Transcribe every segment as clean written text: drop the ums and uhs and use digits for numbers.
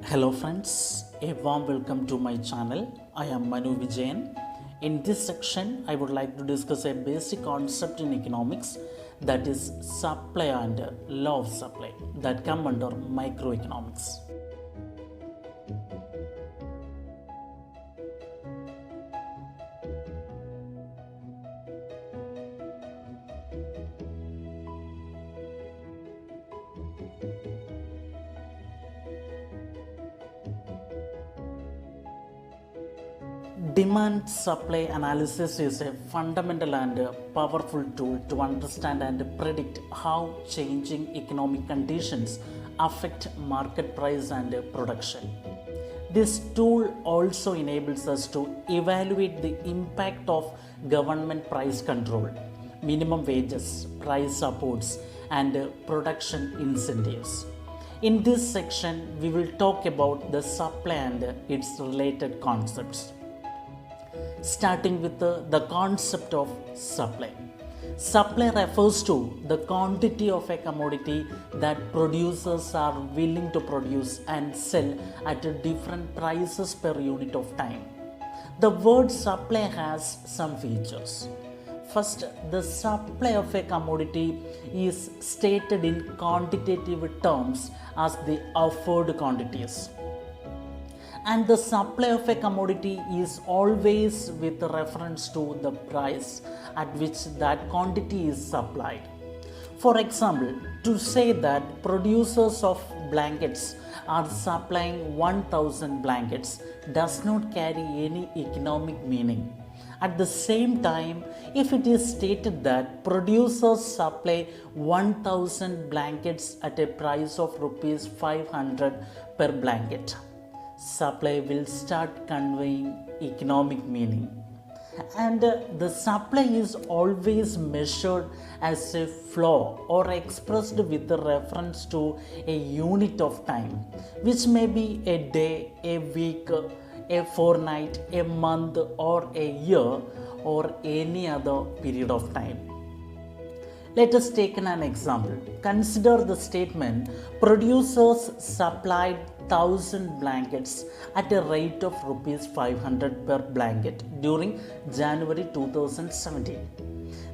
Hello friends, a warm welcome to my channel. I am Manu Vijayan. In this section, I would like to discuss a basic concept in economics, that is supply and law of supply, that come under microeconomics. Demand supply analysis is a fundamental and powerful tool to understand and predict how changing economic conditions affect market price and production. This tool also enables us to evaluate the impact of government price control, minimum wages, price supports, and production incentives. In this section, we will talk about the supply and its related concepts. Starting with the concept of supply. Supply refers to the quantity of a commodity that producers are willing to produce and sell at different prices per unit of time. The word supply has some features. First, the supply of a commodity is stated in quantitative terms as the offered quantities. And the supply of a commodity is always with reference to the price at which that quantity is supplied. For example, to say that producers of blankets are supplying 1000 blankets does not carry any economic meaning. At the same time, if it is stated that producers supply 1000 blankets at a price of rupees 500 per blanket, supply will start conveying economic meaning. And the supply is always measured as a flow or expressed with reference to a unit of time, which may be a day, a week, a fortnight, a month, or a year, or any other period of time. Let us take an example. Consider the statement: producers supplied 1000 blankets at a rate of rupees 500 per blanket during January 2017.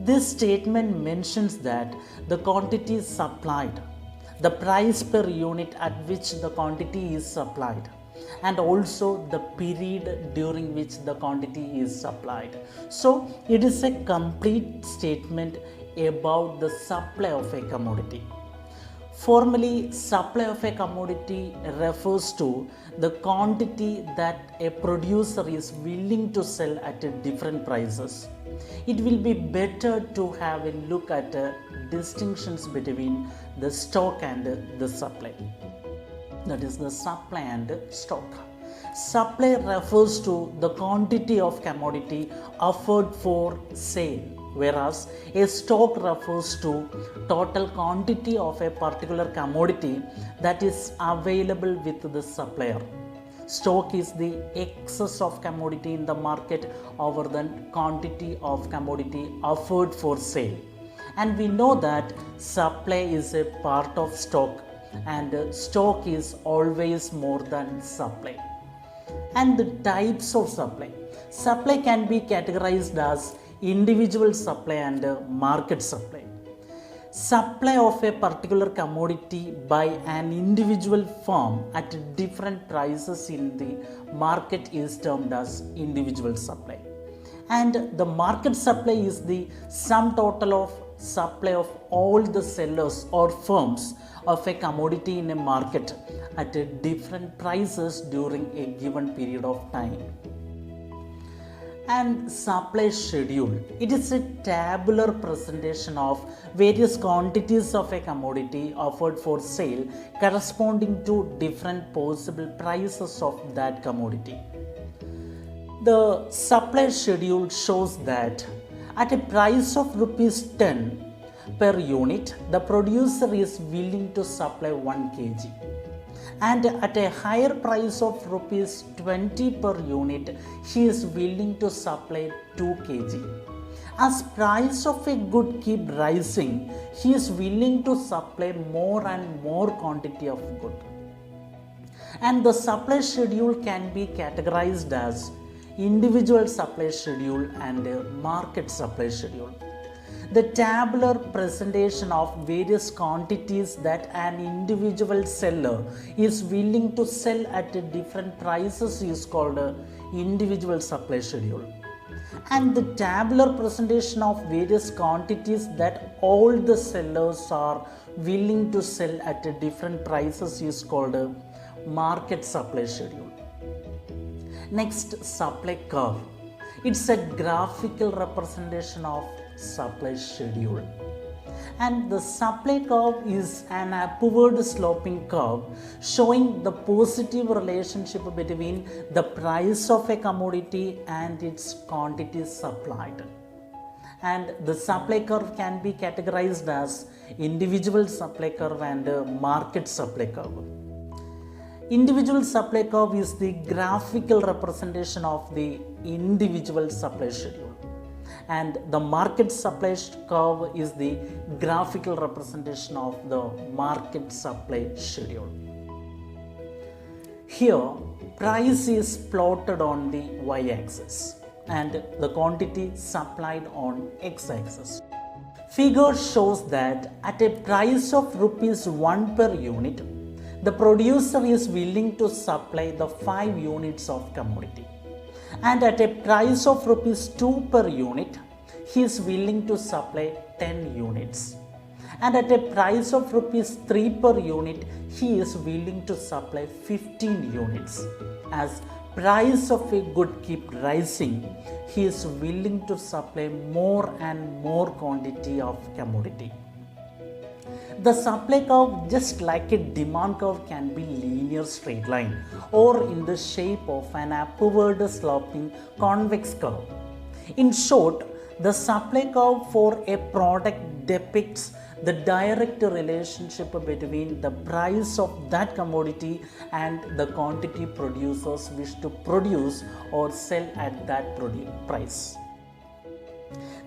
This statement mentions that the quantity supplied, the price per unit at which the quantity is supplied, and also the period during which the quantity is supplied. So, it is a complete statement about the supply of a commodity. Formally, supply of a commodity refers to the quantity that a producer is willing to sell at different prices. It will be better to have a look at distinctions between the stock and the supply. That is the supply and stock. Supply refers to the quantity of commodity offered for sale, whereas a stock refers to total quantity of a particular commodity that is available with the supplier. Stock is the excess of commodity in the market over the quantity of commodity offered for sale. And we know that supply is a part of stock, and stock is always more than supply. And the types of supply. Supply can be categorized as individual supply and market supply. Supply of a particular commodity by an individual firm at different prices in the market is termed as individual supply. And the market supply is the sum total of supply of all the sellers or firms of a commodity in a market at different prices during a given period of time. And supply schedule. It is a tabular presentation of various quantities of a commodity offered for sale corresponding to different possible prices of that commodity. The supply schedule shows that at a price of rupees 10 per unit, the producer is willing to supply 1 kg. And at a higher price of rupees 20 per unit, he is willing to supply 2 kg. As price of a good keep rising, he is willing to supply more and more quantity of good. And the supply schedule can be categorized as individual supply schedule and market supply schedule. The tabular presentation of various quantities that an individual seller is willing to sell at different prices is called individual supply schedule. And the tabular presentation of various quantities that all the sellers are willing to sell at different prices is called market supply schedule. Next, supply curve. It's a graphical representation of supply schedule. And the supply curve is an upward sloping curve showing the positive relationship between the price of a commodity and its quantity supplied. And the supply curve can be categorized as individual supply curve and market supply curve. Individual supply curve is the graphical representation of the individual supply schedule, and the market supply curve is the graphical representation of the market supply schedule. Here, price is plotted on the y-axis and the quantity supplied on x-axis. Figure shows that at a price of rupees 1 per unit, the producer is willing to supply the 5 units of commodity. And at a price of rupees 2 per unit, he is willing to supply 10 units. And at a price of rupees 3 per unit, he is willing to supply 15 units. As price of a good keep rising, he is willing to supply more and more quantity of commodity. The supply curve, just like a demand curve, can be linear straight line or in the shape of an upward sloping convex curve. In short, the supply curve for a product depicts the direct relationship between the price of that commodity and the quantity producers wish to produce or sell at that price.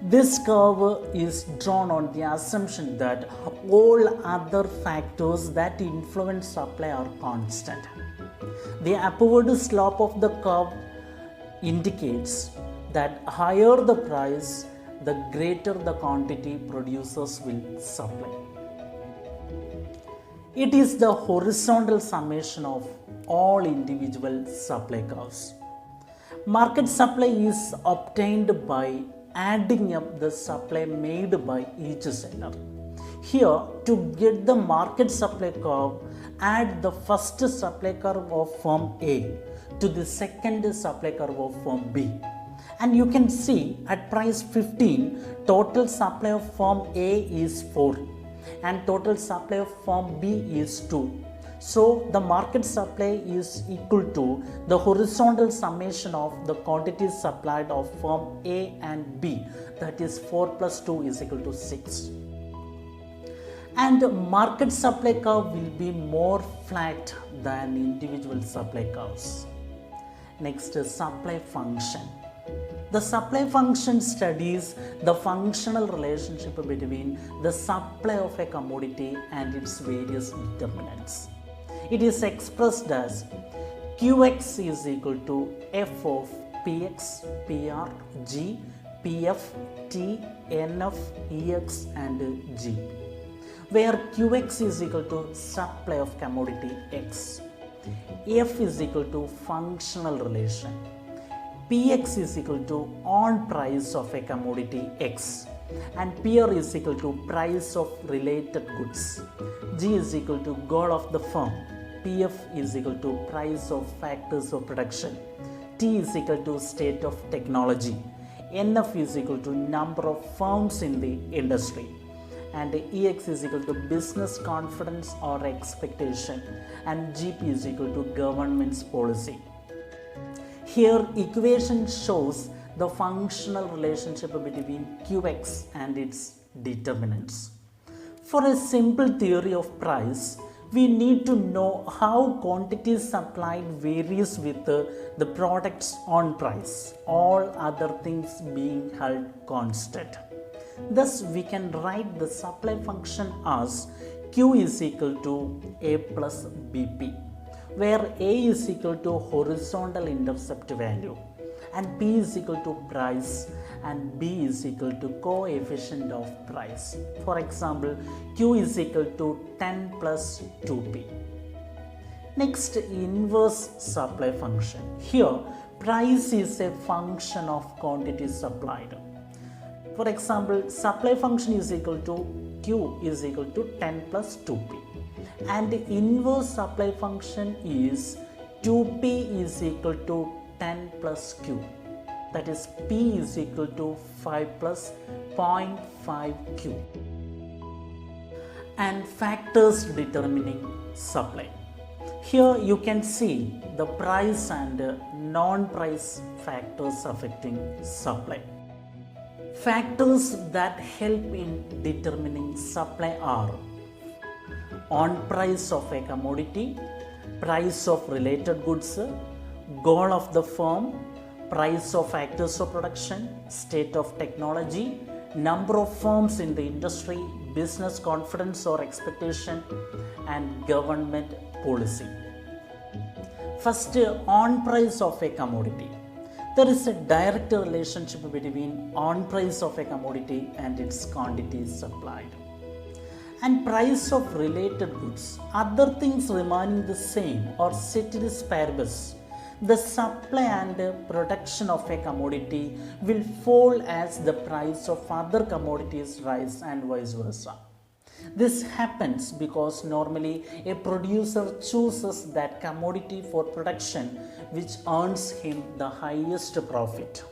This curve is drawn on the assumption that all other factors that influence supply are constant. The upward slope of the curve indicates that higher the price, the greater the quantity producers will supply. It is the horizontal summation of all individual supply curves. Market supply is obtained by adding up the supply made by each seller. Here, to get the market supply curve, add the first supply curve of firm A to the second supply curve of firm B. And you can see at price 15, total supply of firm A is 4 and total supply of firm B is 2. So the market supply is equal to the horizontal summation of the quantities supplied of firm A and B, that is 4 plus 2 is equal to 6. And market supply curve will be more flat than individual supply curves. Next is supply function. The supply function studies the functional relationship between the supply of a commodity and its various determinants. It is expressed as Qx is equal to F of Px, Pr, G, Pf, T, Nf, Ex and G, where Qx is equal to supply of commodity X, F is equal to functional relation, Px is equal to on price of a commodity X, and Pr is equal to price of related goods, G is equal to goal of the firm, Pf is equal to price of factors of production, T is equal to state of technology, Nf is equal to number of firms in the industry, and Ex is equal to business confidence or expectation, and Gp is equal to government's policy. Here equation shows the functional relationship between Qx and its determinants. For a simple theory of price, we need to know how quantities supplied varies with the product's on price, all other things being held constant. Thus, we can write the supply function as Q is equal to A plus BP, where A is equal to horizontal intercept value and P is equal to price and B is equal to coefficient of price. For example, Q is equal to 10 plus 2P. Next, inverse supply function. Here, price is a function of quantity supplied. For example, supply function is equal to Q is equal to 10 plus 2P. And inverse supply function is 2P is equal to 10 plus Q. That is, P is equal to 5 plus 0.5Q. And factors determining supply. Here you can see the price and non-price factors affecting supply. Factors that help in determining supply are on price of a commodity, price of related goods, goal of the firm, price of factors of production, state of technology, number of firms in the industry, business confidence or expectation, and government policy. First, on price of a commodity. There is a direct relationship between on price of a commodity and its quantity supplied. And price of related goods, other things remaining the same or ceteris paribus, the supply and production of a commodity will fall as the price of other commodities rise and vice versa. This happens because normally a producer chooses that commodity for production which earns him the highest profit.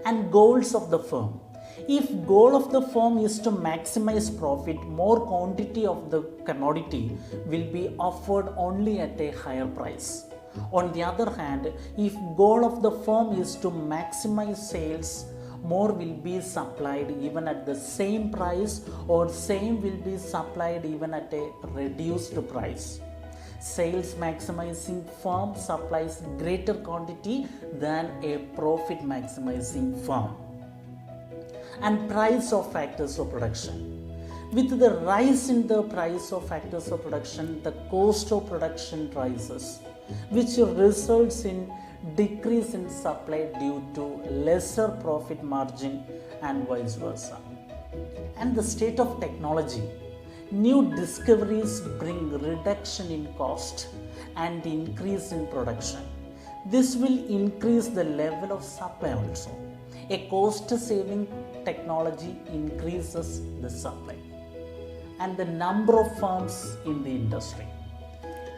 And goals of the firm. If goal of the firm is to maximize profit, more quantity of the commodity will be offered only at a higher price. On the other hand, if goal of the firm is to maximize sales, more will be supplied even at the same price, or same will be supplied even at a reduced price. Sales maximizing firm supplies greater quantity than a profit maximizing firm. And price of factors of production. With the rise in the price of factors of production, the cost of production rises, which results in decrease in supply due to lesser profit margin and vice versa. And the state of technology. New discoveries bring reduction in cost and increase in production. This will increase the level of supply also. A cost-saving technology increases the supply. And the number of firms in the industry.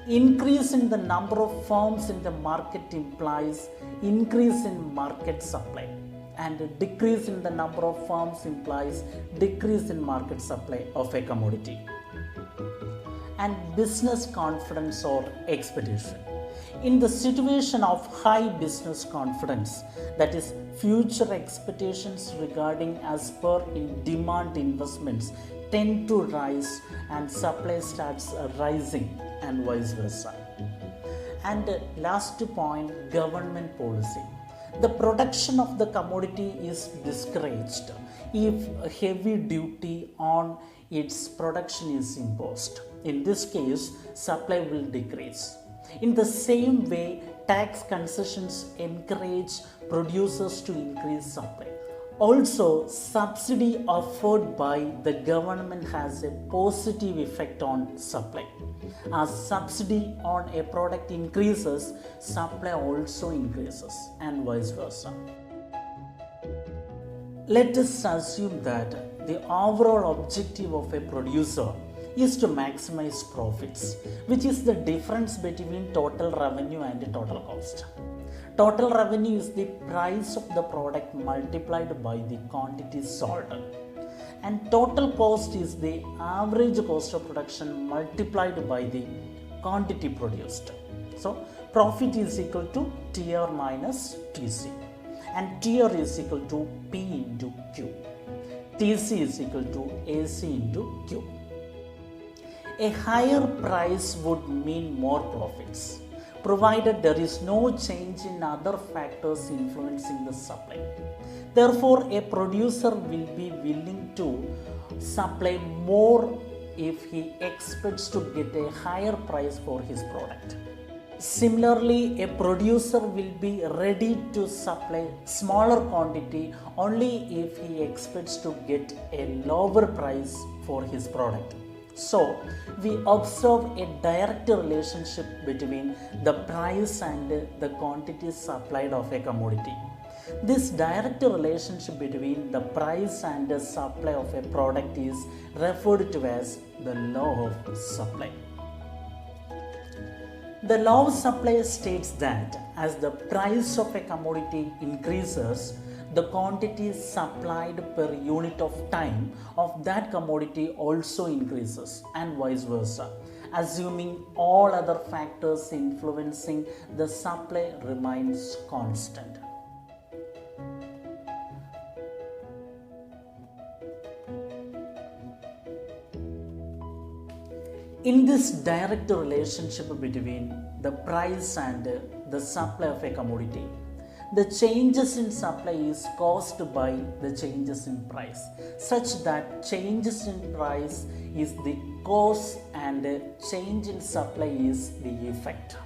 Increase in the number of firms in the market implies increase in market supply, and a decrease in the number of firms implies decrease in market supply of a commodity. And business confidence or expectation. In the situation of high business confidence, that is, future expectations regarding as per in demand investments tend to rise and supply starts rising and vice versa. And last point, government policy. The production of the commodity is discouraged if heavy duty on its production is imposed. In this case, supply will decrease. In the same way, tax concessions encourage producers to increase supply. Also, subsidy offered by the government has a positive effect on supply. As subsidy on a product increases, supply also increases, and vice versa. Let us assume that the overall objective of a producer is to maximize profits, which is the difference between total revenue and total cost. Total revenue is the price of the product multiplied by the quantity sold. And total cost is the average cost of production multiplied by the quantity produced. So, profit is equal to TR minus TC. And TR is equal to P into Q. TC is equal to AC into Q. A higher price would mean more profits, provided there is no change in other factors influencing the supply. Therefore, a producer will be willing to supply more if he expects to get a higher price for his product. Similarly, a producer will be ready to supply smaller quantity only if he expects to get a lower price for his product. So, we observe a direct relationship between the price and the quantity supplied of a commodity. This direct relationship between the price and the supply of a product is referred to as the law of supply. The law of supply states that as the price of a commodity increases, the quantity supplied per unit of time of that commodity also increases, and vice versa, assuming all other factors influencing the supply remains constant. In this direct relationship between the price and the supply of a commodity, the changes in supply is caused by the changes in price, such that changes in price is the cause and change in supply is the effect.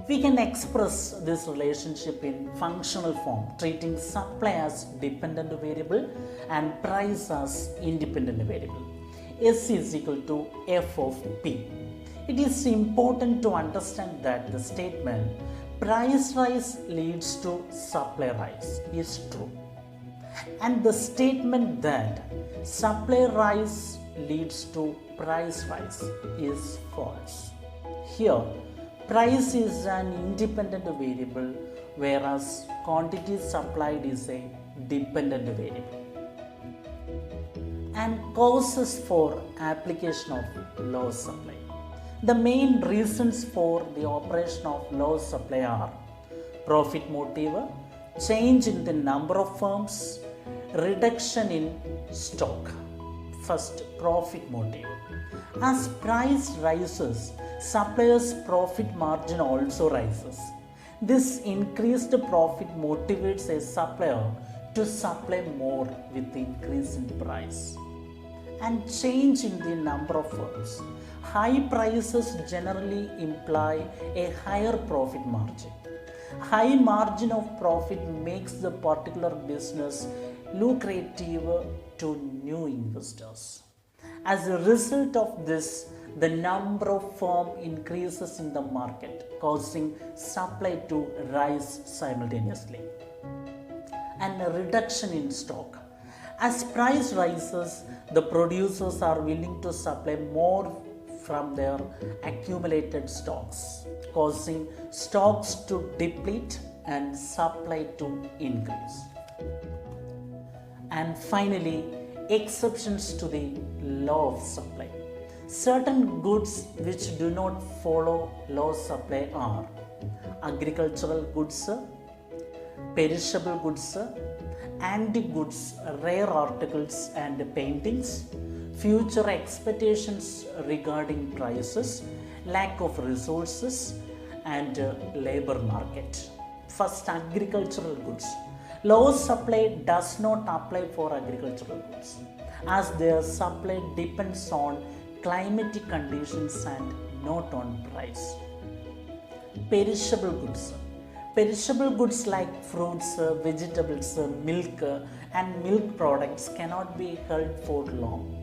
We can express this relationship in functional form, treating supply as dependent variable and price as independent variable. S is equal to F of P. It is important to understand that the statement price rise leads to supply rise is true, and the statement that supply rise leads to price rise is false. Here, price is an independent variable, whereas quantity supplied is a dependent variable. And causes for application of law of supply. The main reasons for the operation of law of supply are profit motive, change in the number of firms, reduction in stock. First, profit motive. As price rises, supplier's profit margin also rises. This increased profit motivates a supplier to supply more with the increase in price. And change in the number of firms. High prices generally imply a higher profit margin. High margin of profit makes the particular business lucrative to new investors. As a result of this, the number of firms increases in the market, causing supply to rise simultaneously. And a reduction in stock. As price rises, the producers are willing to supply more from their accumulated stocks, causing stocks to deplete and supply to increase. And finally, exceptions to the law of supply. Certain goods which do not follow law of supply are agricultural goods, perishable goods, antique goods, rare articles and paintings, future expectations regarding prices, lack of resources and labor market. First, agricultural goods. Law of supply does not apply for agricultural goods, as their supply depends on climatic conditions and not on price. Perishable goods. Perishable goods like fruits, vegetables, milk and milk products cannot be held for long.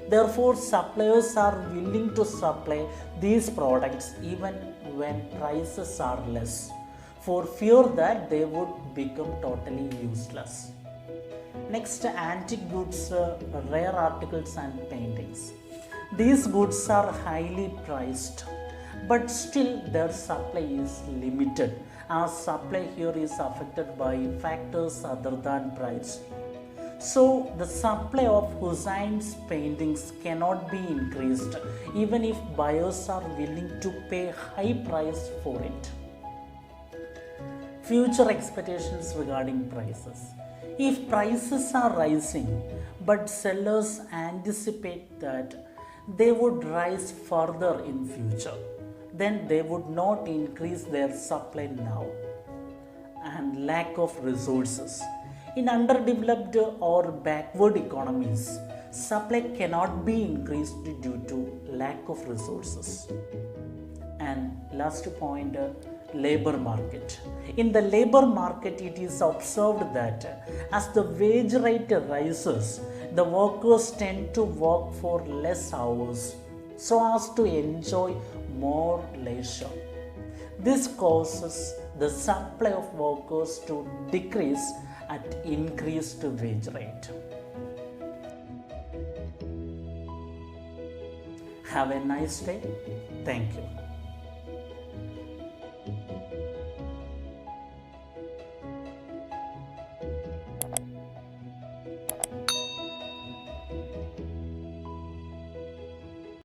Therefore, suppliers are willing to supply these products even when prices are less, for fear that they would become totally useless. Next, antique goods, rare articles and paintings. These goods are highly priced, but still their supply is limited, as supply here is affected by factors other than price. So the supply of Hussein's paintings cannot be increased even if buyers are willing to pay high price for it. Future expectations regarding prices. If prices are rising but sellers anticipate that they would rise further in future, then they would not increase their supply now. And lack of resources. In underdeveloped or backward economies, supply cannot be increased due to lack of resources. And last point, labor market. In the labor market, it is observed that as the wage rate rises, the workers tend to work for less hours so as to enjoy more leisure. This causes the supply of workers to decrease at increased wage rate. Have a nice day. Thank you.